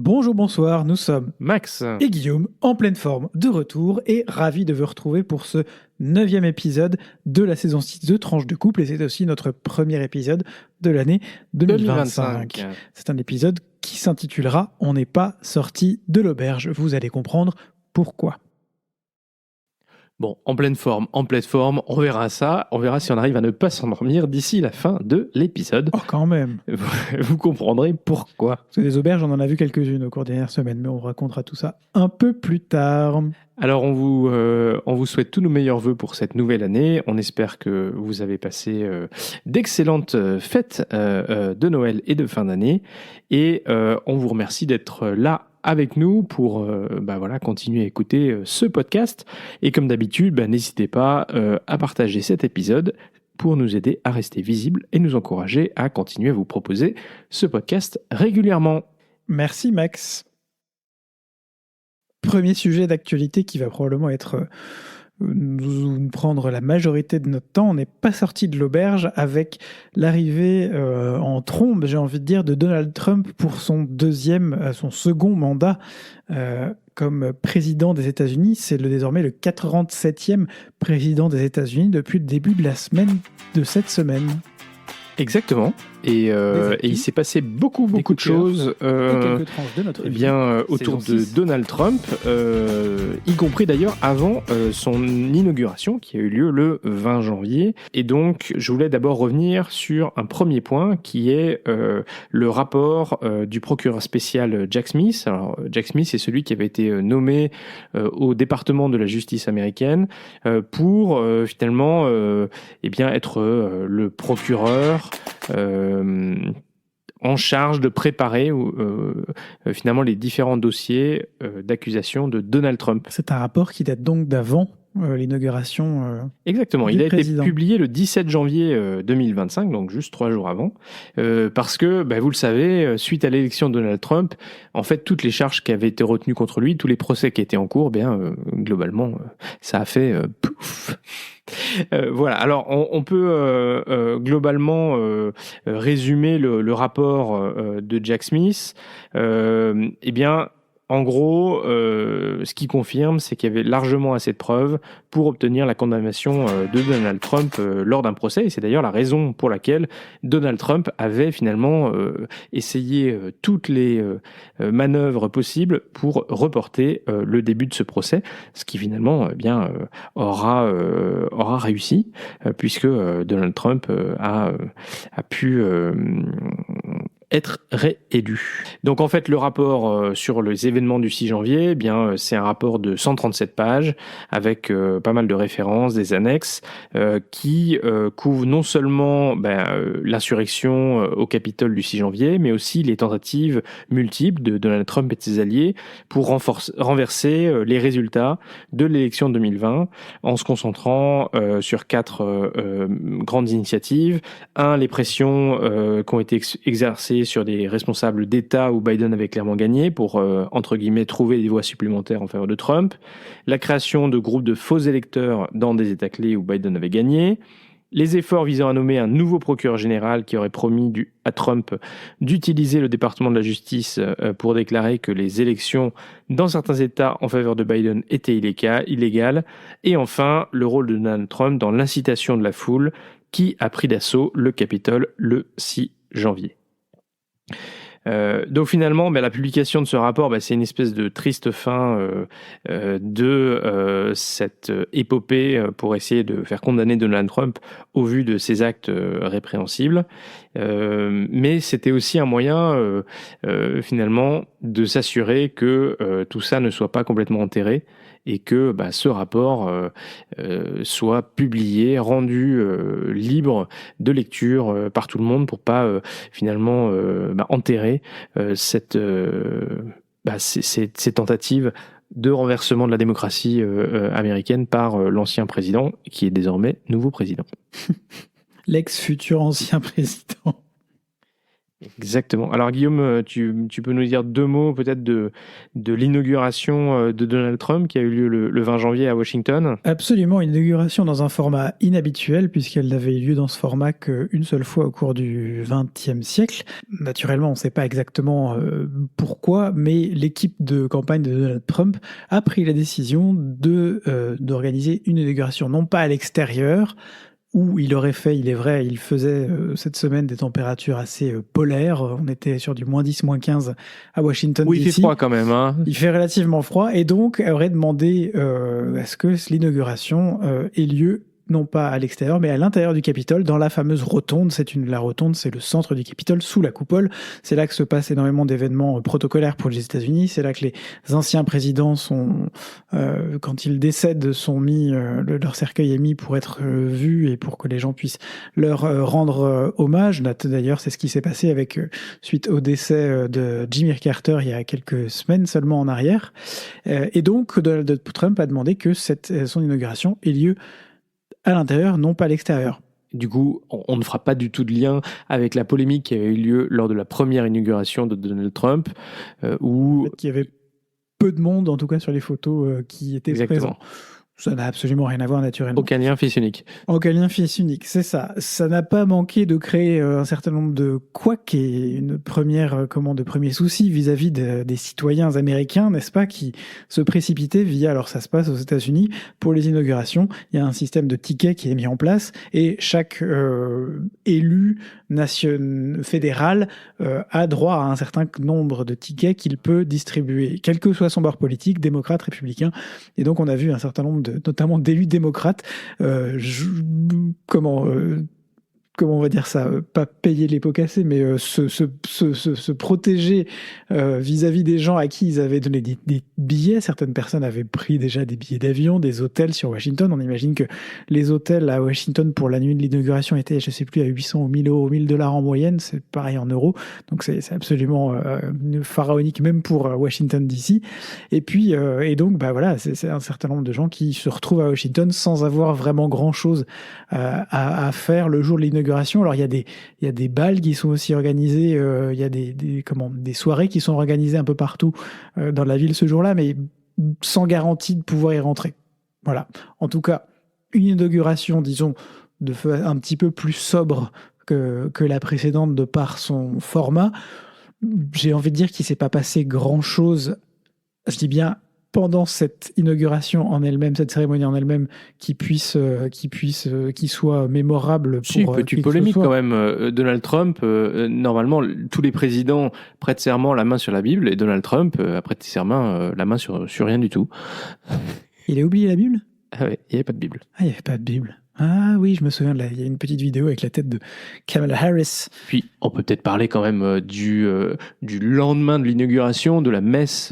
Bonjour, bonsoir, nous sommes Max, et Guillaume en pleine forme de retour et ravis de vous retrouver pour ce 9e épisode de la saison 6 de Tranche de couple et c'est aussi notre premier épisode de l'année 2025. C'est un épisode qui s'intitulera « On n'est pas sorti de l'auberge ». Vous allez comprendre pourquoi. Bon, en pleine forme, on verra ça. On verra si on arrive à ne pas s'endormir d'ici la fin de l'épisode. Oh, quand même. Vous comprendrez pourquoi. Parce que des auberges, on en a vu quelques-unes au cours des dernières semaines, mais on racontera tout ça un peu plus tard. Alors, on vous souhaite tous nos meilleurs vœux pour cette nouvelle année. On espère que vous avez passé d'excellentes fêtes de Noël et de fin d'année. Et on vous remercie d'être là avec nous pour continuer à écouter ce podcast. Et comme d'habitude, n'hésitez pas à partager cet épisode pour nous aider à rester visibles et nous encourager à continuer à vous proposer ce podcast régulièrement. Merci Max. Premier sujet d'actualité qui va probablement nous prendre la majorité de notre temps. On n'est pas sorti de l'auberge avec l'arrivée en trombe, j'ai envie de dire, de Donald Trump pour son second mandat comme président des États-Unis. C'est désormais le 47e président des États-Unis depuis le début de cette semaine. Exactement. Et il s'est passé beaucoup de choses quelques tranches de notre vie. Autour de Donald Trump, y compris d'ailleurs avant son inauguration qui a eu lieu le 20 janvier. Et donc, je voulais d'abord revenir sur un premier point qui est le rapport du procureur spécial Jack Smith. Alors, Jack Smith est celui qui avait été nommé au département de la justice américaine pour finalement être le procureur en charge de préparer finalement les différents dossiers d'accusation de Donald Trump. C'est un rapport qui date donc d'avant l'inauguration Exactement, il a président. été publié le 17 janvier 2025, donc juste 3 jours avant, parce que, vous le savez, suite à l'élection de Donald Trump, en fait, toutes les charges qui avaient été retenues contre lui, tous les procès qui étaient en cours, globalement, ça a fait pouf. Voilà, alors on peut globalement résumer le rapport de Jack Smith. En gros, ce qui confirme, c'est qu'il y avait largement assez de preuves pour obtenir la condamnation de Donald Trump lors d'un procès. Et c'est d'ailleurs la raison pour laquelle Donald Trump avait finalement essayé toutes les manœuvres possibles pour reporter le début de ce procès, ce qui finalement aura réussi, puisque Donald Trump a pu être réélu. Donc en fait, le rapport sur les événements du 6 janvier, c'est un rapport de 137 pages avec pas mal de références, des annexes qui couvrent non seulement l'insurrection au Capitole du 6 janvier, mais aussi les tentatives multiples de Donald Trump et de ses alliés pour renverser les résultats de l'élection 2020 en se concentrant sur 4 grandes initiatives. 1, les pressions qui ont été exercées sur des responsables d'État où Biden avait clairement gagné pour, entre guillemets, trouver des voix supplémentaires en faveur de Trump. La création de groupes de faux électeurs dans des États clés où Biden avait gagné. Les efforts visant à nommer un nouveau procureur général qui aurait promis à Trump d'utiliser le département de la justice pour déclarer que les élections dans certains États en faveur de Biden étaient illégales. Et enfin, le rôle de Donald Trump dans l'incitation de la foule qui a pris d'assaut le Capitole le 6 janvier. Donc finalement, la publication de ce rapport, c'est une espèce de triste fin de cette épopée pour essayer de faire condamner Donald Trump au vu de ses actes répréhensibles. Mais c'était aussi un moyen finalement de s'assurer que tout ça ne soit pas complètement enterré et que ce rapport soit publié, rendu libre de lecture par tout le monde pour pas finalement enterrer ces tentatives de renversement de la démocratie américaine par l'ancien président qui est désormais nouveau président. L'ex-futur ancien président. Exactement. Alors Guillaume, tu peux nous dire 2 mots peut-être de l'inauguration de Donald Trump qui a eu lieu le 20 janvier à Washington? Absolument, une inauguration dans un format inhabituel, puisqu'elle n'avait eu lieu dans ce format qu'une seule fois au cours du XXe siècle. Naturellement, on ne sait pas exactement pourquoi, mais l'équipe de campagne de Donald Trump a pris la décision d'organiser une inauguration, non pas à l'extérieur, où il aurait fait, il est vrai, il faisait cette semaine des températures assez polaires. On était sur du -10, -15 à Washington DC. Oui, il fait froid quand même. Hein. Il fait relativement froid et donc aurait demandé à ce que l'inauguration ait lieu non pas à l'extérieur, mais à l'intérieur du Capitole, dans la fameuse rotonde. La rotonde, c'est le centre du Capitole, sous la coupole. C'est là que se passent énormément d'événements protocolaires pour les États-Unis. C'est là que les anciens présidents quand ils décèdent, leur cercueil est mis pour être vu et pour que les gens puissent leur rendre hommage. D'ailleurs, c'est ce qui s'est passé suite au décès de Jimmy Carter il y a quelques semaines seulement en arrière. Et donc, Donald Trump a demandé que son inauguration ait lieu à l'intérieur, non pas à l'extérieur. Du coup, on ne fera pas du tout de lien avec la polémique qui a eu lieu lors de la première inauguration de Donald Trump, où... En fait, il y avait peu de monde, en tout cas sur les photos qui étaient présents. Ça n'a absolument rien à voir naturellement. Aucun lien fils unique. Aucun lien fils unique, c'est ça. Ça n'a pas manqué de créer un certain nombre de couacs et de premiers soucis vis-à-vis des citoyens américains, n'est-ce pas, qui se précipitaient alors ça se passe aux États-Unis, pour les inaugurations, il y a un système de tickets qui est mis en place et chaque élu fédéral a droit à un certain nombre de tickets qu'il peut distribuer, quel que soit son bord politique, démocrate, républicain. Et donc on a vu un certain nombre notamment d'élus démocrates, comment on va dire ça, pas payer les pots cassés, mais se protéger vis-à-vis des gens à qui ils avaient donné des billets. Certaines personnes avaient pris déjà des billets d'avion, des hôtels sur Washington. On imagine que les hôtels à Washington pour la nuit de l'inauguration étaient, je sais plus, à 800 ou 1000 euros, 1000 dollars en moyenne. C'est pareil en euros. Donc c'est absolument pharaonique, même pour Washington DC. Et puis, donc, voilà, c'est un certain nombre de gens qui se retrouvent à Washington sans avoir vraiment grand-chose à faire le jour de l'inauguration. Alors il y a des bals qui sont aussi organisés, il y a des soirées qui sont organisées un peu partout dans la ville ce jour-là, mais sans garantie de pouvoir y rentrer. Voilà. En tout cas, une inauguration, disons, un petit peu plus sobre que la précédente de par son format. J'ai envie de dire qu'il ne s'est pas passé grand-chose, je dis bien pendant cette inauguration en elle-même, cette cérémonie en elle-même, qui soit mémorable pour petite polémique quand même. Donald Trump, normalement, tous les présidents prêtent serment la main sur la Bible, et Donald Trump a prêté serment la main sur rien du tout. Il a oublié la Bible ? Ah ouais, il n'y avait pas de Bible. Ah, il n'y avait pas de Bible. Ah oui, je me souviens, il y a une petite vidéo avec la tête de Kamala Harris. Puis, on peut peut-être parler quand même du lendemain de l'inauguration, de la messe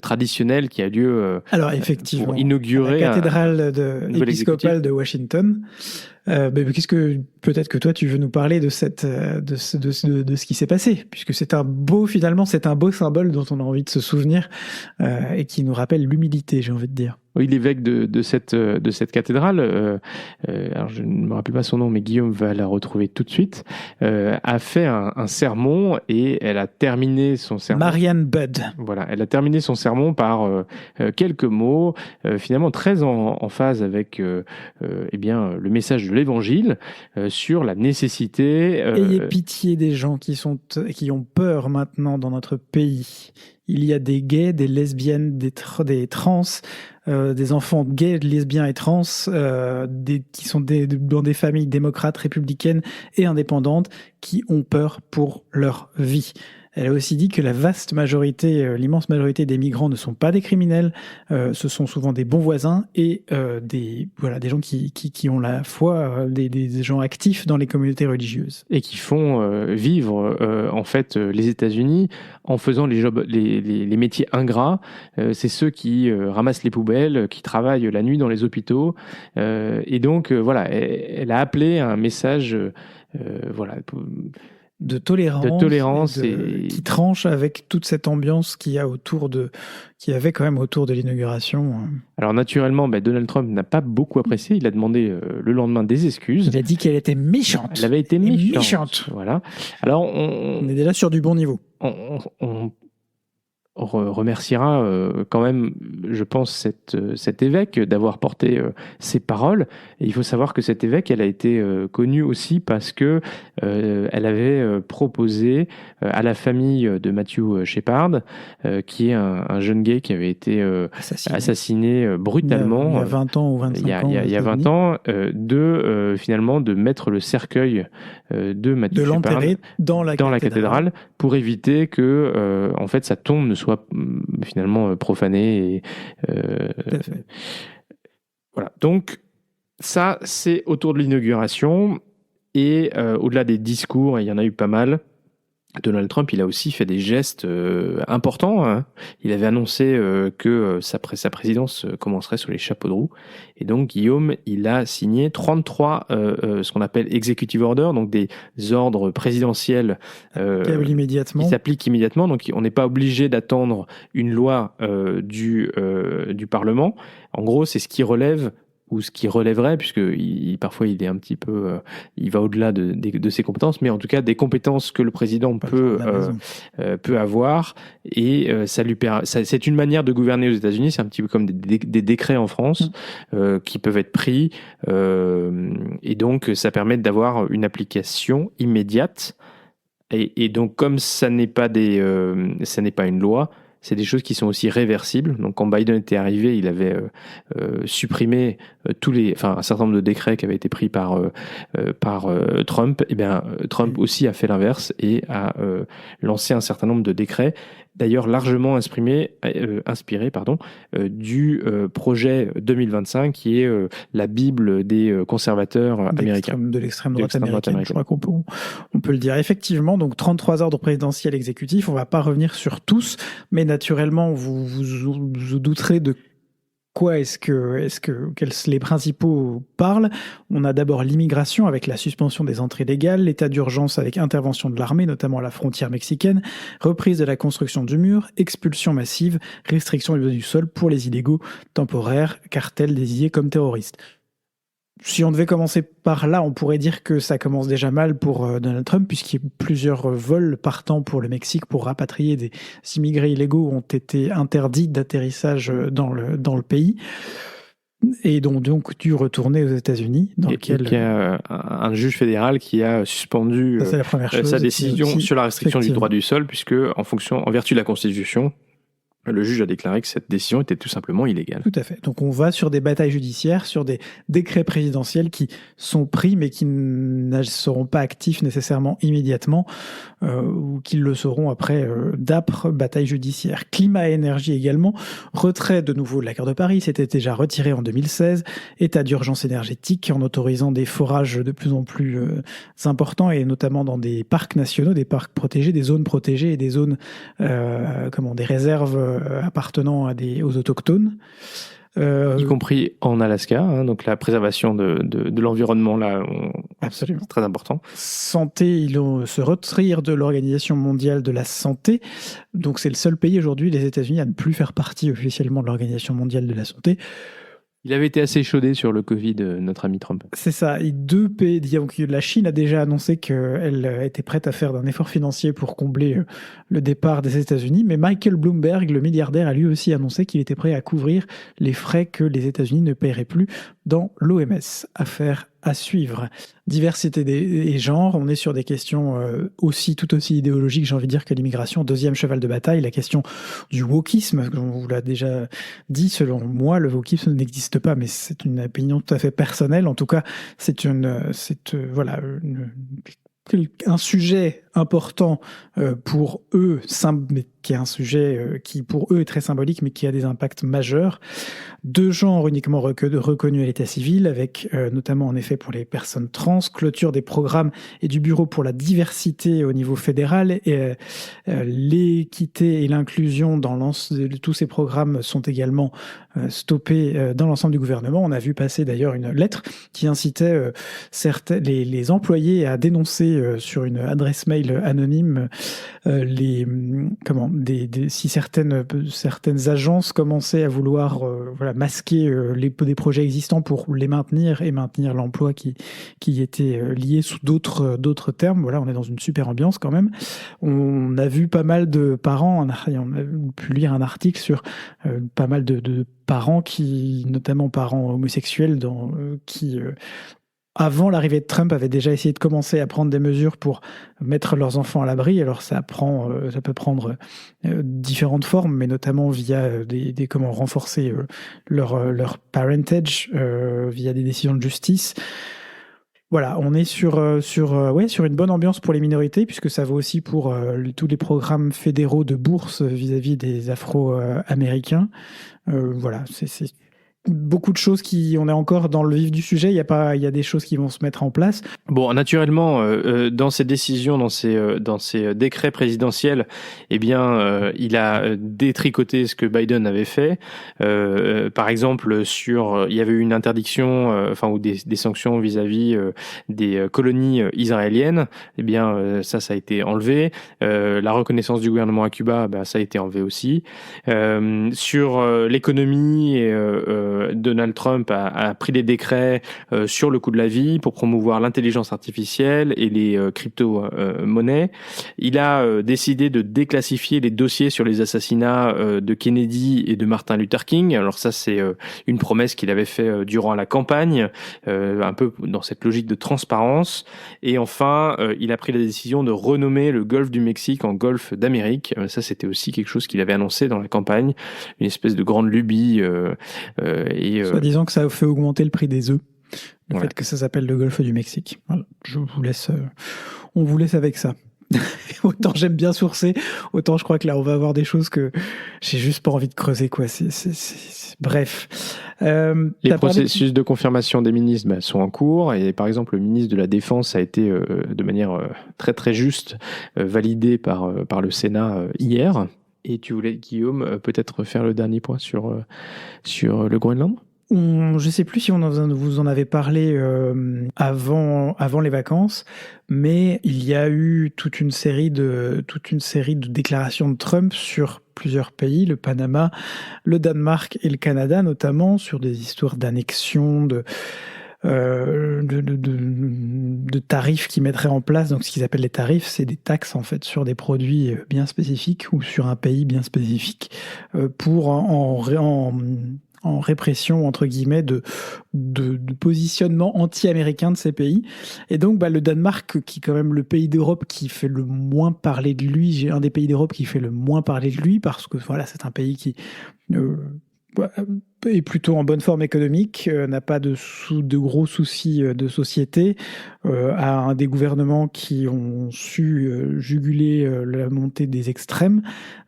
traditionnelle qui a lieu alors, effectivement, pour inaugurer la cathédrale épiscopale de Washington. Peut-être que toi tu veux nous parler de ce qui s'est passé, puisque c'est un beau symbole dont on a envie de se souvenir et qui nous rappelle l'humilité, j'ai envie de dire. Oui, l'évêque de cette cathédrale, alors je ne me rappelle pas son nom, mais Guillaume va la retrouver tout de suite, a fait un sermon et elle a terminé son sermon. Marianne Budd. Voilà, elle a terminé son sermon par quelques mots, finalement très en phase avec le message de l'Évangile sur la nécessité. Ayez pitié des gens qui ont peur maintenant dans notre pays. Il y a des gays, des lesbiennes, des trans, des enfants gays, lesbiens et trans, qui sont dans des familles démocrates, républicaines et indépendantes, qui ont peur pour leur vie. Elle a aussi dit que l'immense majorité des migrants ne sont pas des criminels, ce sont souvent des bons voisins et des gens qui ont la foi, des gens actifs dans les communautés religieuses. Et qui font vivre en fait les États-Unis en faisant les métiers ingrats. C'est ceux qui ramassent les poubelles, qui travaillent la nuit dans les hôpitaux. Et donc, elle a appelé à un message tolérance et qui tranche avec toute cette ambiance qu'il y avait quand même autour de l'inauguration. Alors naturellement, Donald Trump n'a pas beaucoup apprécié. Il a demandé le lendemain des excuses. Il a dit qu'elle était méchante. Elle avait été méchante. Voilà. Alors on est déjà sur du bon niveau. On remerciera quand même, je pense, cet évêque d'avoir porté ces paroles. Et il faut savoir que cet évêque, elle a été connue aussi parce que elle avait proposé à la famille de Matthew Shepard, qui est un jeune gay qui avait été assassiné brutalement. Il y a 20 ans ou 25 ans. Il y a 20 ans, finalement, de mettre le cercueil de Matthew Shepard l'enterrer dans la cathédrale pour éviter que, en fait, sa tombe ne soit finalement profané et voilà. Donc ça, c'est autour de l'inauguration et au-delà des discours, il y en a eu pas mal. Donald Trump, il a aussi fait des gestes importants. Hein. Il avait annoncé que sa présidence commencerait sur les chapeaux de roue. Et donc, Guillaume, il a signé 33 ce qu'on appelle executive orders, donc des ordres présidentiels qui s'appliquent immédiatement. Donc, on n'est pas obligé d'attendre une loi du Parlement. En gros, c'est ce qui relève ou ce qui relèverait, puisque parfois il est un petit peu, il va au-delà de ses compétences, mais en tout cas des compétences que le président peut avoir, et c'est une manière de gouverner aux États-Unis. C'est un petit peu comme des décrets en France qui peuvent être pris, et donc ça permet d'avoir une application immédiate. Et donc comme ça n'est pas une loi, c'est des choses qui sont aussi réversibles. Donc, quand Biden était arrivé, il avait supprimé un certain nombre de décrets qui avaient été pris par Trump. Et bien, Trump aussi a fait l'inverse et a lancé un certain nombre de décrets, d'ailleurs largement inspiré du projet 2025, qui est la Bible des conservateurs américains. De l'extrême droite américaine. Je crois qu'on peut le dire. Effectivement, donc 33 ordres présidentiels exécutifs. On ne va pas revenir sur tous, mais naturellement, vous douterez de quoi les principaux parlent. On a d'abord l'immigration avec la suspension des entrées légales, l'état d'urgence avec intervention de l'armée, notamment à la frontière mexicaine, reprise de la construction du mur, expulsion massive, restriction du sol pour les illégaux temporaires, cartels désignés comme terroristes. Si on devait commencer par là, on pourrait dire que ça commence déjà mal pour Donald Trump, puisqu'il y a plusieurs vols partant pour le Mexique pour rapatrier des immigrés illégaux ont été interdits d'atterrissage dans le pays et donc dû retourner aux États-Unis. Il y a un juge fédéral qui a suspendu sa décision sur la restriction du droit du sol, puisque en vertu de la Constitution, le juge a déclaré que cette décision était tout simplement illégale. Tout à fait. Donc on va sur des batailles judiciaires, sur des décrets présidentiels qui sont pris mais qui ne seront pas actifs nécessairement immédiatement ou qui le seront après d'âpres batailles judiciaires. Climat et énergie également. Retrait de nouveau de l'accord de Paris, c'était déjà retiré en 2016. État d'urgence énergétique en autorisant des forages de plus en plus importants et notamment dans des parcs nationaux, des parcs protégés, des zones protégées et des zones, des réserves appartenant aux autochtones. Y compris en Alaska, hein, donc la préservation de l'environnement, là, absolument. C'est très important. Santé, ils vont se retirer de l'Organisation mondiale de la santé. Donc c'est le seul pays aujourd'hui, les États-Unis, à ne plus faire partie officiellement de l'Organisation mondiale de la santé. Il avait été assez chaudé sur le Covid, notre ami Trump. C'est ça. Et deux pays, donc la Chine a déjà annoncé qu'elle était prête à faire un effort financier pour combler le départ des États-Unis. Mais Michael Bloomberg, le milliardaire, a lui aussi annoncé qu'il était prêt à couvrir les frais que les États-Unis ne paieraient plus dans l'OMS. Affaire à suivre. Diversité des genres, on est sur des questions tout aussi idéologiques, j'ai envie de dire, que l'immigration. Deuxième cheval de bataille, la question du wokisme. On vous l'a déjà dit, selon moi, le wokisme n'existe pas, mais c'est une opinion tout à fait personnelle. En tout cas, c'est un sujet important pour eux, mais qui est un sujet qui pour eux est très symbolique, mais qui a des impacts majeurs. Deux genres uniquement reconnus à l'état civil, avec notamment en effet pour les personnes trans, clôture des programmes et du bureau pour la diversité au niveau fédéral, et l'équité et l'inclusion dans tous ces programmes sont également stoppés dans l'ensemble du gouvernement. On a vu passer d'ailleurs une lettre qui incitait les employés à dénoncer sur une adresse mail mails anonymes si certaines agences commençaient à vouloir masquer des projets existants pour les maintenir et maintenir l'emploi qui était lié sous d'autres termes. Voilà, on est dans une super ambiance quand même. On a vu pas mal de parents, on a pu lire un article sur pas mal de parents notamment parents homosexuels, qui avant l'arrivée de Trump, avaient déjà essayé de commencer à prendre des mesures pour mettre leurs enfants à l'abri. Alors ça peut prendre différentes formes, mais notamment via comment renforcer leur parentage via des décisions de justice. Voilà, on est sur une bonne ambiance pour les minorités, puisque ça vaut aussi pour tous les programmes fédéraux de bourse vis-à-vis des Afro-Américains. Voilà, c'est beaucoup de choses on est encore dans le vif du sujet. Il y a des choses qui vont se mettre en place. Bon, naturellement, dans ses décisions, dans ses décrets présidentiels, eh bien, il a détricoté ce que Biden avait fait. Par exemple, il y avait eu une interdiction, ou des sanctions vis-à-vis des colonies israéliennes. Eh bien, ça a été enlevé. La reconnaissance du gouvernement à Cuba, ça a été enlevé aussi. Sur l'économie, Donald Trump a pris des décrets sur le coût de la vie pour promouvoir l'intelligence artificielle et les crypto-monnaies. Il a décidé de déclassifier les dossiers sur les assassinats de Kennedy et de Martin Luther King. Alors ça, c'est une promesse qu'il avait fait durant la campagne, un peu dans cette logique de transparence. Et enfin, il a pris la décision de renommer le golfe du Mexique en golfe d'Amérique. Ça, c'était aussi quelque chose qu'il avait annoncé dans la campagne, une espèce de grande lubie. Soit disant que ça a fait augmenter le prix des œufs, le fait que ça s'appelle le golfe du Mexique. Voilà, on vous laisse avec ça. Autant j'aime bien sourcer, autant je crois que là on va avoir des choses que j'ai juste pas envie de creuser, quoi. Bref. Les processus de confirmation des ministres sont en cours, et par exemple le ministre de la Défense a été de manière très très juste validé par le Sénat hier. Et tu voulais, Guillaume, peut-être faire le dernier point sur le Groenland ? Je ne sais plus si vous en avez parlé avant les vacances, mais il y a eu toute une série de déclarations de Trump sur plusieurs pays, le Panama, le Danemark et le Canada notamment, sur des histoires d'annexion, de tarifs qu'ils mettraient en place. Donc ce qu'ils appellent les tarifs, c'est des taxes en fait sur des produits bien spécifiques ou sur un pays bien spécifique pour en répression entre guillemets de positionnement anti-américain de ces pays. Et donc le Danemark, qui est quand même le pays d'Europe qui fait le moins parler de lui, un des pays d'Europe qui fait le moins parler de lui, parce que voilà, c'est un pays qui est plutôt en bonne forme économique, n'a pas de gros soucis de société, a des gouvernements qui ont su juguler la montée des extrêmes,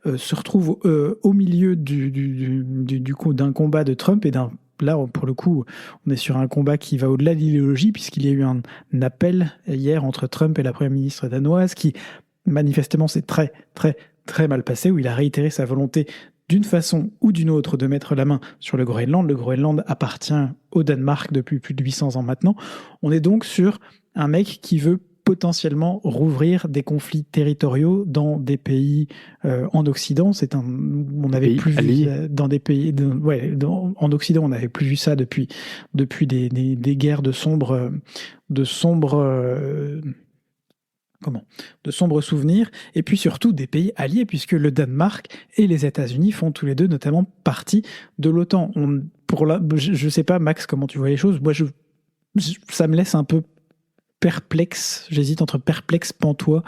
se retrouve au milieu d'un combat de Trump et là, pour le coup, on est sur un combat qui va au-delà de l'idéologie, puisqu'il y a eu un appel hier entre Trump et la première ministre danoise qui, manifestement, s'est très, très, très mal passé, où il a réitéré sa volonté d'une façon ou d'une autre de mettre la main sur le Groenland. Le Groenland appartient au Danemark depuis plus de 800 ans maintenant. On est donc sur un mec qui veut potentiellement rouvrir des conflits territoriaux dans des pays en Occident. On avait plus vu dans des pays en Occident, on n'avait plus vu ça depuis des guerres de sombres souvenirs, et puis surtout des pays alliés, puisque le Danemark et les États-Unis font tous les deux notamment partie de l'OTAN. Je sais pas, Max, comment tu vois les choses. Moi, ça me laisse un peu perplexe. J'hésite entre perplexe, pantois.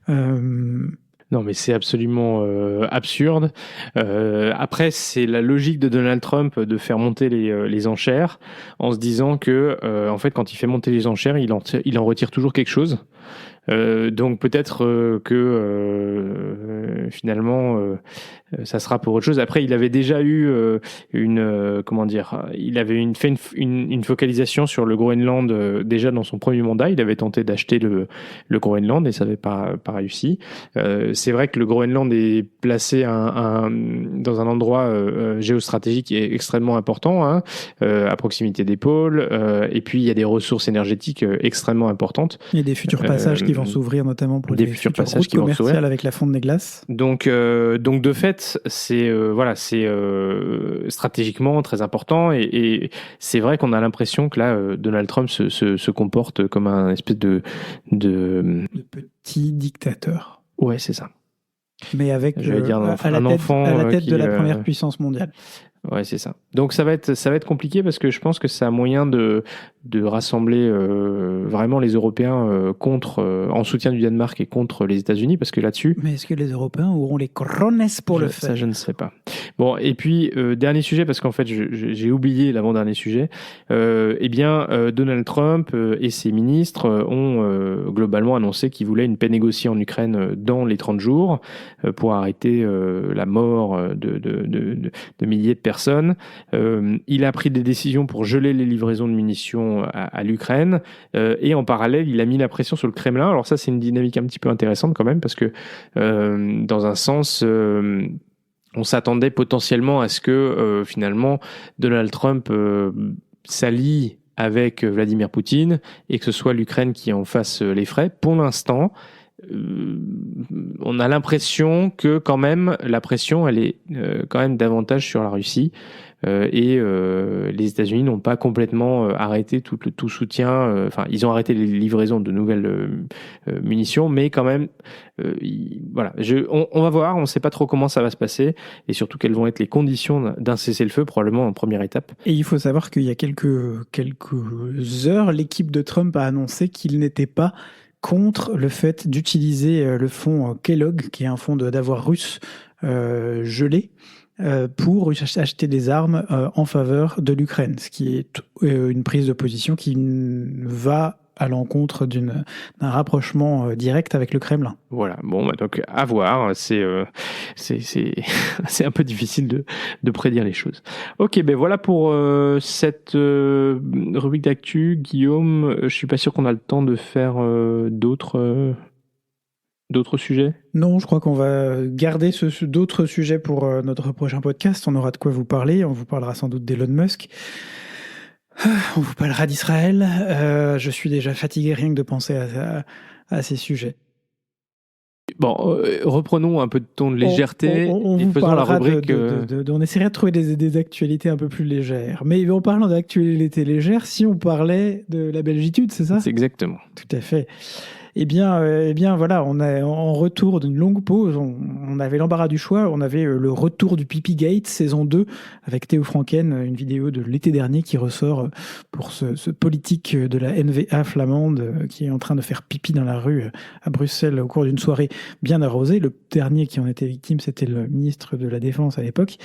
Non, mais c'est absolument absurde. Après, c'est la logique de Donald Trump de faire monter les enchères en se disant que, en fait, quand il fait monter les enchères, il en retire toujours quelque chose. Donc peut-être que finalement ça sera pour autre chose. Après, il avait déjà eu il avait fait une focalisation sur le Groenland déjà dans son premier mandat. Il avait tenté d'acheter le Groenland et ça n'avait pas réussi. C'est vrai que le Groenland est placé dans un endroit géostratégique qui est extrêmement important, à proximité des pôles, et puis il y a des ressources énergétiques extrêmement importantes. Il y a des futurs passages qui vont s'ouvrir notamment pour des futurs passages qui vont s'ouvrir commerciales avec la fonte des glaces. Donc de fait, c'est stratégiquement très important et c'est vrai qu'on a l'impression que là, Donald Trump se comporte comme un espèce de petit dictateur. Ouais, c'est ça. Mais avec à la tête de la première puissance mondiale. Ouais, c'est ça. Donc ça va être compliqué parce que je pense que c'est un moyen de rassembler vraiment les Européens en soutien du Danemark et contre les États-Unis, parce que là-dessus. Mais est-ce que les Européens auront les couronnes pour le faire? Ça, je ne sais pas. Bon, et puis dernier sujet, parce qu'en fait j'ai oublié l'avant-dernier sujet. Donald Trump et ses ministres ont globalement annoncé qu'ils voulaient une paix négociée en Ukraine dans les 30 jours pour arrêter la mort de milliers de personnes. Il a pris des décisions pour geler les livraisons de munitions à l'Ukraine et en parallèle, il a mis la pression sur le Kremlin. Alors ça, c'est une dynamique un petit peu intéressante quand même parce que dans un sens, on s'attendait potentiellement à ce que finalement Donald Trump s'allie avec Vladimir Poutine et que ce soit l'Ukraine qui en fasse les frais. Pour l'instant, on a l'impression que quand même la pression elle est quand même davantage sur la Russie et les États-Unis n'ont pas complètement arrêté tout soutien. Ils ont arrêté les livraisons de nouvelles munitions, mais quand même, on va voir. On ne sait pas trop comment ça va se passer et surtout quelles vont être les conditions d'un cessez-le-feu, probablement en première étape. Et il faut savoir qu'il y a quelques heures, l'équipe de Trump a annoncé qu'il n'était pas contre le fait d'utiliser le fonds Kellogg, qui est un fonds d'avoir russe gelé, pour acheter des armes en faveur de l'Ukraine, ce qui est une prise de position qui va à l'encontre d'un rapprochement direct avec le Kremlin. Voilà, bon, donc à voir, c'est un peu difficile de prédire les choses. Ok, ben voilà pour cette rubrique d'actu. Guillaume, je suis pas sûr qu'on a le temps de faire d'autres sujets. Non, je crois qu'on va garder d'autres sujets pour notre prochain podcast. On aura de quoi vous parler. On vous parlera sans doute d'Elon Musk. On vous parlera d'Israël. Je suis déjà fatigué rien que de penser à ces sujets. Bon, reprenons un peu de ton de légèreté on et vous faisons la parlera rubrique. On essaierait de trouver des actualités un peu plus légères. Mais en parlant d'actualités légères, si on parlait de la Belgitude, c'est ça ? C'est exactement. Tout à fait. Eh bien, voilà, on est en retour d'une longue pause. On avait l'embarras du choix. On avait le retour du Pipi Gate, saison 2, avec Théo Franken, une vidéo de l'été dernier qui ressort pour ce politique de la NVA flamande qui est en train de faire pipi dans la rue à Bruxelles au cours d'une soirée bien arrosée. Le dernier qui en était victime, c'était le ministre de la Défense à l'époque.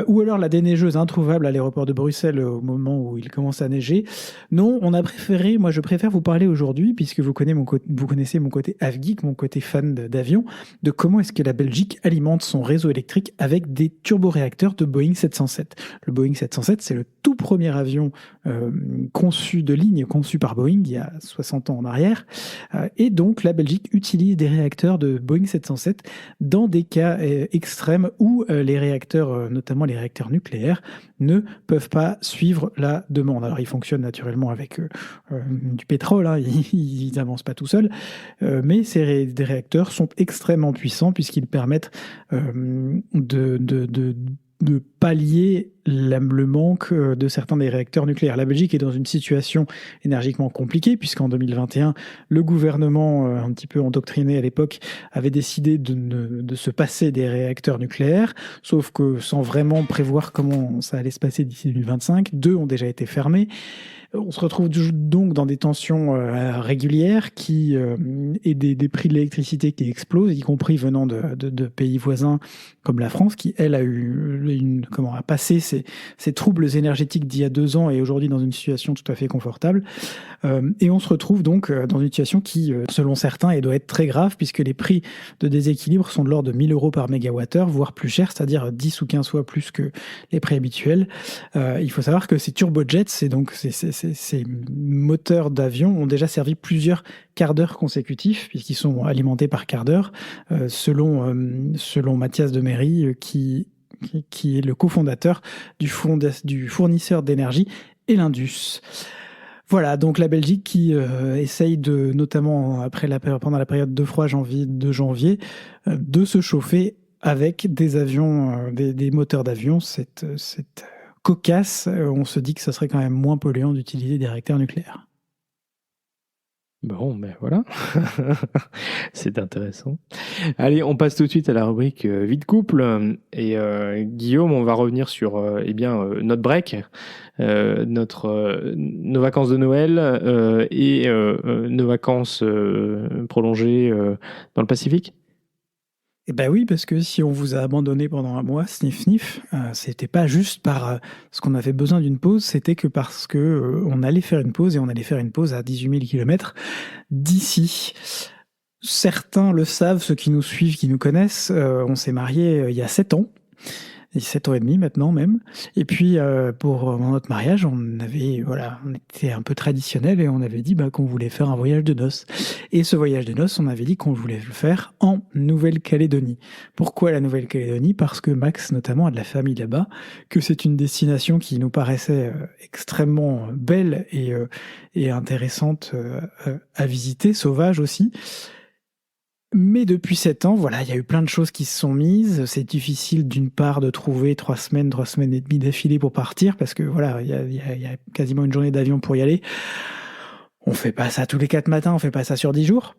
Ou alors la déneigeuse introuvable à l'aéroport de Bruxelles au moment où il commence à neiger. Non, je préfère vous parler aujourd'hui, puisque vous connaissez mon côté avgeek, mon côté fan d'avion, de comment est-ce que la Belgique alimente son réseau électrique avec des turboréacteurs de Boeing 707. Le Boeing 707, c'est le tout premier avion conçu par Boeing il y a 60 ans en arrière. Et donc, la Belgique utilise des réacteurs de Boeing 707 dans des cas extrêmes où les réacteurs, notamment les réacteurs nucléaires, ne peuvent pas suivre la demande. Alors, ils fonctionnent naturellement avec du pétrole, hein, ils n'avancent pas tout seuls, mais des réacteurs sont extrêmement puissants puisqu'ils permettent de pallier le manque de certains des réacteurs nucléaires. La Belgique est dans une situation énergiquement compliquée, puisqu'en 2021, le gouvernement, un petit peu endoctriné à l'époque, avait décidé de se passer des réacteurs nucléaires, sauf que sans vraiment prévoir comment ça allait se passer d'ici 2025, 2 ont déjà été fermés. On se retrouve donc dans des tensions régulières et des prix de l'électricité qui explosent, y compris venant de pays voisins comme la France, qui, elle, a passé ces troubles énergétiques d'il y a 2 ans et aujourd'hui dans une situation tout à fait confortable. Et on se retrouve donc dans une situation qui, selon certains, doit être très grave, puisque les prix de déséquilibre sont de l'ordre de 1 000 € par mégawattheure, voire plus cher, c'est-à-dire 10 ou 15 fois plus que les prix habituels. Il faut savoir que ces turbojets, ces moteurs d'avion ont déjà servi plusieurs quarts d'heure consécutifs, puisqu'ils sont alimentés par quart d'heure, selon Mathias de Méry, qui est le cofondateur du fournisseur d'énergie Elindus. Voilà, donc la Belgique qui essaye de, notamment pendant la période de froid de janvier, de se chauffer avec des avions, des moteurs d'avion. C'est cocasse. On se dit que ça serait quand même moins polluant d'utiliser des réacteurs nucléaires. Bon, ben voilà, c'est intéressant. Allez, on passe tout de suite à la rubrique vie de couple. Et Guillaume, on va revenir sur notre break, nos vacances de Noël et nos vacances prolongées dans le Pacifique. Eh ben oui, parce que si on vous a abandonné pendant un mois, sniff, c'était pas juste parce qu'on avait besoin d'une pause, c'était que parce que on allait faire une pause et on allait faire une pause à 18 000 km d'ici. Certains le savent, ceux qui nous suivent, qui nous connaissent, on s'est mariés il y a 7 ans. Et 7 ans et demi maintenant même. Et puis pour notre mariage, on était un peu traditionnel et on avait dit qu'on voulait faire un voyage de noces. Et ce voyage de noces, on avait dit qu'on voulait le faire en Nouvelle-Calédonie. Pourquoi la Nouvelle-Calédonie ? Parce que Max notamment a de la famille là-bas, que c'est une destination qui nous paraissait extrêmement belle et intéressante à visiter, sauvage aussi. Mais depuis 7 ans, voilà, il y a eu plein de choses qui se sont mises. C'est difficile d'une part de trouver 3 semaines et demie d'affilée pour partir, parce que voilà, il y a quasiment une journée d'avion pour y aller. On fait pas ça tous les 4 matins, on fait pas ça sur 10 jours.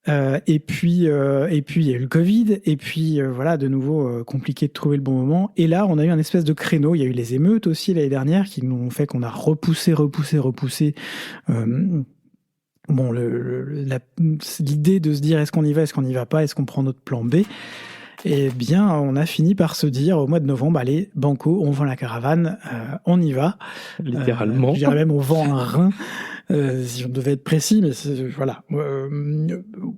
Et puis il y a eu le Covid, et puis voilà, de nouveau compliqué de trouver le bon moment. Et là, on a eu un espèce de créneau. Il y a eu les émeutes aussi l'année dernière qui nous ont fait qu'on a repoussé. Bon, l'idée de se dire est-ce qu'on y va, est-ce qu'on n'y va pas, est-ce qu'on prend notre plan B, eh bien, on a fini par se dire au mois de novembre, allez, banco, on vend la caravane, on y va. Littéralement. Je dirais même, on vend un rein, si on devait être précis, mais voilà.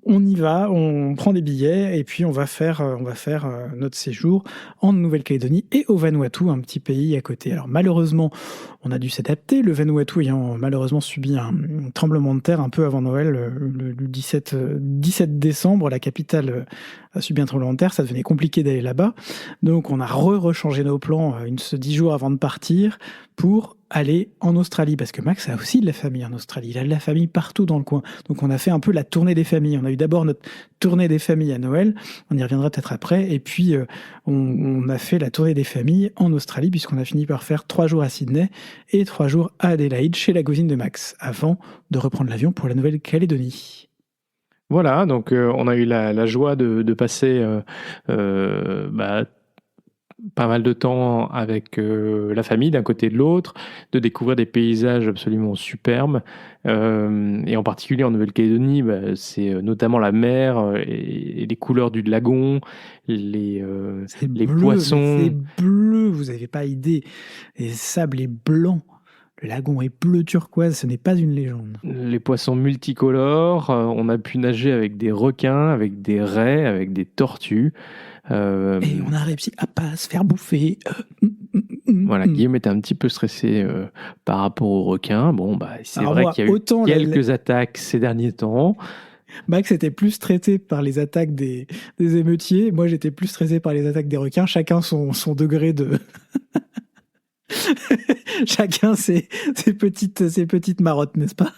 On y va, on prend des billets, et puis on va faire notre séjour en Nouvelle-Calédonie et au Vanuatu, un petit pays à côté. Alors malheureusement, on a dû s'adapter, le Vanuatu ayant malheureusement subi un tremblement de terre un peu avant Noël, le 17 décembre, la capitale a subi un tremblement de terre, ça devenait compliqué d'aller là-bas. Donc on a rechangé nos plans 10 jours avant de partir pour aller en Australie, parce que Max a aussi de la famille en Australie, il a de la famille partout dans le coin. Donc on a fait un peu la tournée des familles. On a eu d'abord notre tournée des familles à Noël, on y reviendra peut-être après, et puis on a fait la tournée des familles en Australie, puisqu'on a fini par faire 3 jours à Sydney et 3 jours à Adélaïde, chez la cousine de Max, avant de reprendre l'avion pour la Nouvelle-Calédonie. Voilà, donc on a eu la joie de passer pas mal de temps avec la famille d'un côté et de l'autre, de découvrir des paysages absolument superbes. Et en particulier en Nouvelle-Calédonie, c'est notamment la mer et les couleurs du lagon, les poissons. C'est bleu, vous n'avez pas idée. Les sables est blanc. Le lagon est bleu turquoise, ce n'est pas une légende. Les poissons multicolores, on a pu nager avec des requins, avec des raies, avec des tortues. Et on a réussi à pas se faire bouffer. Voilà, Guillaume était un petit peu stressé par rapport aux requins. Bon, c'est vrai qu'il y a eu quelques attaques ces derniers temps. Max était plus stressé par les attaques des émeutiers. Moi, j'étais plus stressé par les attaques des requins. Chacun son degré de... Chacun ses petites marottes, n'est-ce pas ?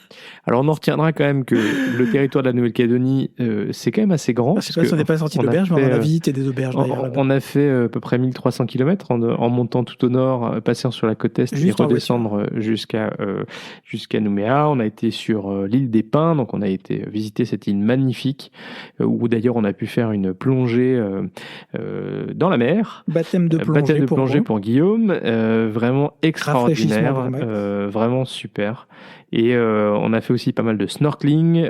Alors on en retiendra quand même que le territoire de la Nouvelle-Calédonie, c'est quand même assez grand. Je sais pas si on n'est pas sorti d'auberge, mais on a visité des auberges d'ailleurs. On a fait à peu près 1300 km en montant tout au nord, passant sur la côte est et redescendre jusqu'à Nouméa. On a été sur l'île des Pins, donc on a été visiter cette île magnifique, où d'ailleurs on a pu faire une plongée dans la mer. Baptême de plongée pour Guillaume. Vraiment extraordinaire, vraiment super. Et on a fait aussi pas mal de snorkeling,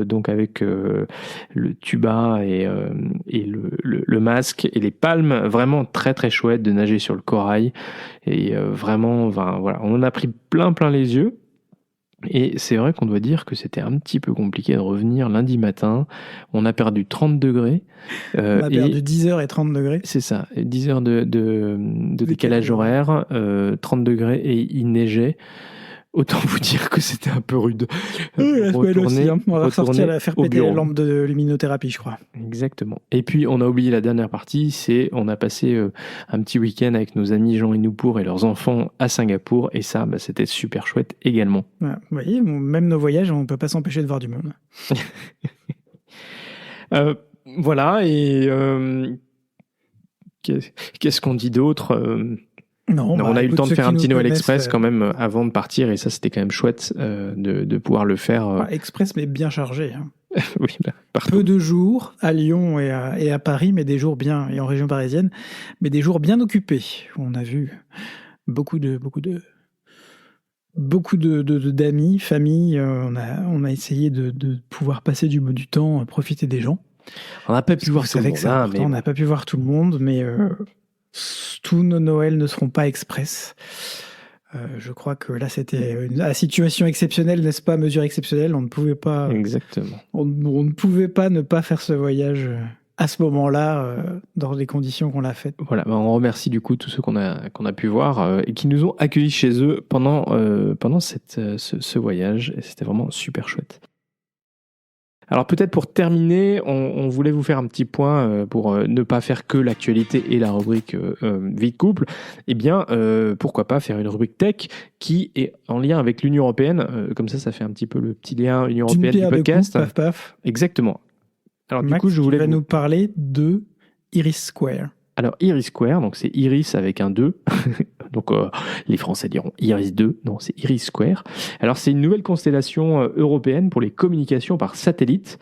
donc avec le tuba et le masque et les palmes, vraiment très très chouette de nager sur le corail. Et vraiment, voilà, on en a pris plein les yeux. Et c'est vrai qu'on doit dire que c'était un petit peu compliqué de revenir lundi matin. On a perdu 30 degrés. On a perdu 10 heures et 30 degrés. C'est ça, 10 heures de décalage horaire, 30 degrés et il neigeait. Autant vous dire que c'était un peu rude. Oui, la semaine aussi, hein. On va ressortir faire péter bureau. la lampe de luminothérapie, je crois. Exactement. Et puis, on a oublié la dernière partie, on a passé un petit week-end avec nos amis Jean et Noupour et leurs enfants à Singapour, et ça, c'était super chouette également. Ouais, vous voyez, même nos voyages, on ne peut pas s'empêcher de voir du monde. Voilà, et qu'est-ce qu'on dit d'autre Non, on a eu le temps de faire un petit Noël Express quand même avant de partir, et ça c'était quand même chouette de pouvoir le faire. Express, mais bien chargé. Hein. Oui, partout. Peu de jours à Lyon et à Paris, mais des jours bien, et en région parisienne, mais des jours bien occupés. On a vu beaucoup d'amis, familles. On a essayé de pouvoir passer du temps, profiter des gens. On n'a pas pu voir tout le monde. On n'a pas pu voir tout le monde, mais tous nos Noëls ne seront pas express. Je crois que là, c'était une situation exceptionnelle, n'est-ce pas, mesure exceptionnelle. On ne pouvait pas. Exactement. On ne pouvait pas ne pas faire ce voyage à ce moment-là, dans les conditions qu'on l'a fait. Voilà, on remercie du coup tous ceux qu'on a pu voir et qui nous ont accueillis chez eux pendant ce voyage. Et c'était vraiment super chouette. Alors peut-être pour terminer, on voulait vous faire un petit point pour ne pas faire que l'actualité et la rubrique vie de couple. Eh bien, pourquoi pas faire une rubrique tech qui est en lien avec l'Union européenne. Comme ça fait un petit peu le petit lien Union européenne du podcast. Paf, paf. Exactement. Alors Max, du coup, je voulais nous parler de Iris Square. Alors Iris Square, donc c'est Iris avec un 2. Donc les Français diront Iris 2, non, c'est Iris Square. Alors c'est une nouvelle constellation européenne pour les communications par satellite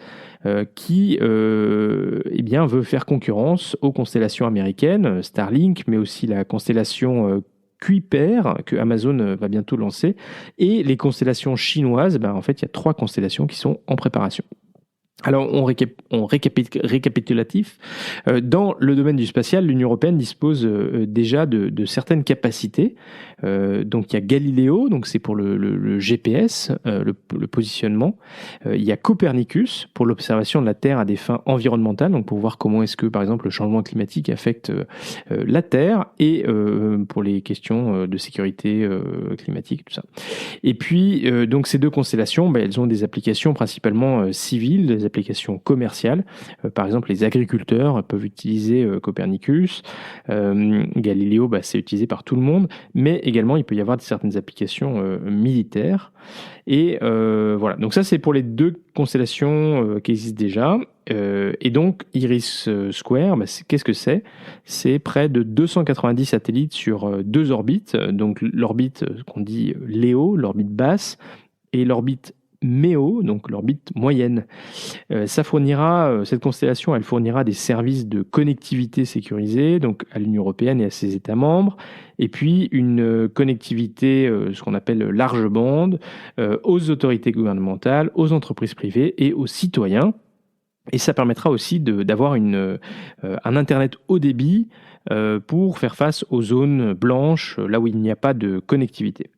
qui veut faire concurrence aux constellations américaines, Starlink, mais aussi la constellation Kuiper que Amazon va bientôt lancer, et les constellations chinoises. En fait, il y a 3 constellations qui sont en préparation. Alors, récapitulatif, dans le domaine du spatial, l'Union européenne dispose déjà de certaines capacités. Donc, il y a Galileo, donc c'est pour le GPS, le positionnement. Il y a Copernicus pour l'observation de la Terre à des fins environnementales, donc pour voir comment est-ce que, par exemple, le changement climatique affecte la Terre, et pour les questions de sécurité climatique, tout ça. Et puis, donc ces 2 constellations, elles ont des applications principalement civiles, des applications commerciales. Par exemple, les agriculteurs peuvent utiliser Copernicus. Galileo, c'est utilisé par tout le monde. Mais également, il peut y avoir certaines applications militaires. Et voilà. Donc ça, c'est pour les 2 constellations qui existent déjà. Et donc, Iris Square, qu'est-ce que c'est ? C'est près de 290 satellites sur 2 orbites. Donc l'orbite qu'on dit LEO, l'orbite basse, et l'orbite MEO, donc l'orbite moyenne. Cette constellation, elle fournira des services de connectivité sécurisés, donc à l'Union européenne et à ses États membres, et puis une connectivité, ce qu'on appelle large bande, aux autorités gouvernementales, aux entreprises privées et aux citoyens. Et ça permettra aussi d'avoir un Internet haut débit pour faire face aux zones blanches, là où il n'y a pas de connectivité.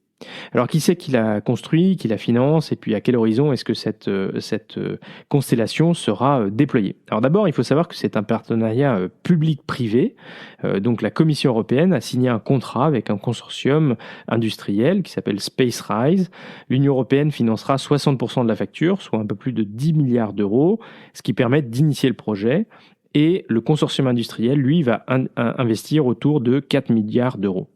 Alors, qui c'est qui l'a construit, qui la finance, et puis à quel horizon est-ce que cette constellation sera déployée ? Alors d'abord, il faut savoir que c'est un partenariat public-privé. Donc la Commission européenne a signé un contrat avec un consortium industriel qui s'appelle SpaceRise. L'Union européenne financera 60% de la facture, soit un peu plus de 10 milliards d'euros, ce qui permet d'initier le projet. Et le consortium industriel, lui, va investir autour de 4 milliards d'euros.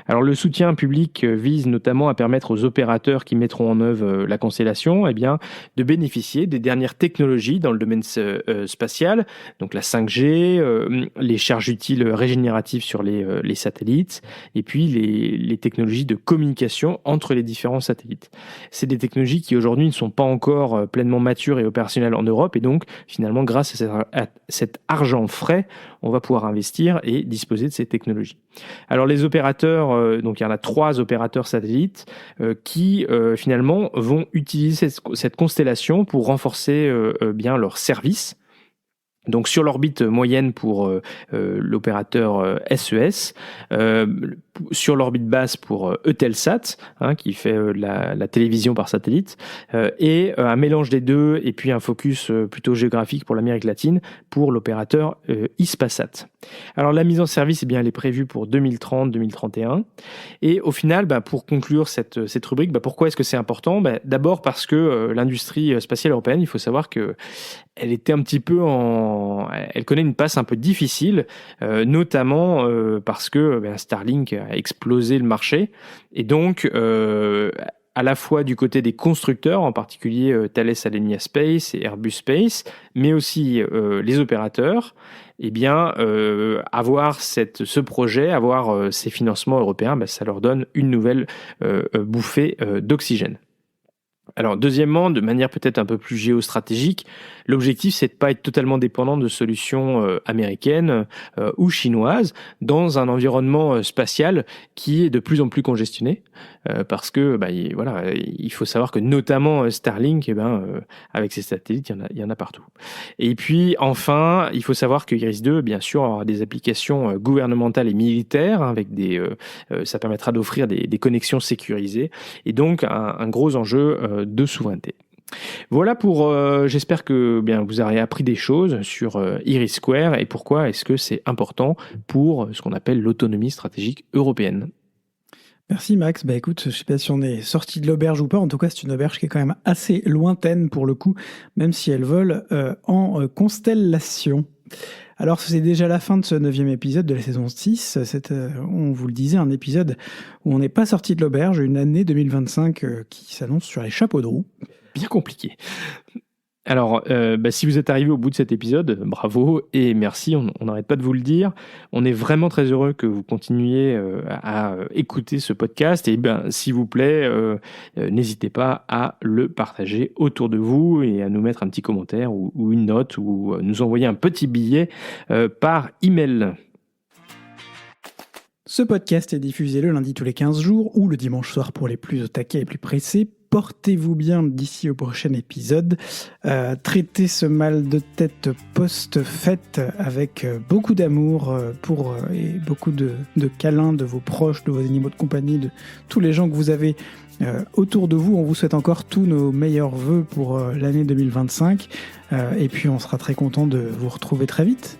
Alors le soutien public vise notamment à permettre aux opérateurs qui mettront en œuvre la constellation de bénéficier des dernières technologies dans le domaine spatial, donc la 5G, les charges utiles régénératives sur les satellites, et puis les technologies de communication entre les différents satellites. C'est des technologies qui aujourd'hui ne sont pas encore pleinement matures et opérationnelles en Europe, et donc finalement grâce à cet argent frais, on va pouvoir investir et disposer de ces technologies. Alors les opérateurs, donc il y en a 3 opérateurs satellites qui finalement vont utiliser cette constellation pour renforcer leurs services. Donc sur l'orbite moyenne pour l'opérateur SES, sur l'orbite basse pour Eutelsat, qui fait la télévision par satellite, et un mélange des deux, et puis un focus plutôt géographique pour l'Amérique latine, pour l'opérateur Hispasat. Alors la mise en service, elle est prévue pour 2030-2031. Et au final, pour conclure cette rubrique, pourquoi est-ce que c'est important ? D'abord parce que l'industrie spatiale européenne, il faut savoir que elle était un petit peu elle connaît une passe un peu difficile, notamment parce que Starlink a explosé le marché. Et donc, à la fois du côté des constructeurs, en particulier Thales Alenia Space et Airbus Space, mais aussi les opérateurs, avoir ce projet, avoir ces financements européens, ça leur donne une nouvelle bouffée d'oxygène. Alors, deuxièmement, de manière peut-être un peu plus géostratégique, l'objectif, c'est de ne pas être totalement dépendant de solutions américaines ou chinoises dans un environnement spatial qui est de plus en plus congestionné, parce que, il faut savoir que notamment Starlink, avec ses satellites, il y en a partout. Et puis, enfin, il faut savoir que Iris-2, bien sûr, aura des applications gouvernementales et militaires, avec ça permettra d'offrir des connexions sécurisées, et donc un gros enjeu de souveraineté. Voilà j'espère que vous aurez appris des choses sur IRIS² et pourquoi est-ce que c'est important pour ce qu'on appelle l'autonomie stratégique européenne. Merci Max. Écoute, je ne sais pas si on est sorti de l'auberge ou pas. En tout cas, c'est une auberge qui est quand même assez lointaine pour le coup, même si elle vole en constellation. Alors, c'est déjà la fin de ce 9e épisode de la saison 6. On vous le disait, un épisode où on n'est pas sorti de l'auberge, une année 2025 qui s'annonce sur les chapeaux de roue. Bien compliqué. Alors, si vous êtes arrivé au bout de cet épisode, bravo et merci, on n'arrête pas de vous le dire. On est vraiment très heureux que vous continuiez à écouter ce podcast et s'il vous plaît, n'hésitez pas à le partager autour de vous et à nous mettre un petit commentaire ou une note ou nous envoyer un petit billet par email. Ce podcast est diffusé le lundi tous les 15 jours ou le dimanche soir pour les plus au taquet et plus pressés. Portez-vous bien d'ici au prochain épisode. Traitez ce mal de tête post-fête avec beaucoup d'amour et beaucoup de câlins de vos proches, de vos animaux de compagnie, de tous les gens que vous avez autour de vous. On vous souhaite encore tous nos meilleurs vœux pour l'année 2025. Et puis on sera très content de vous retrouver très vite.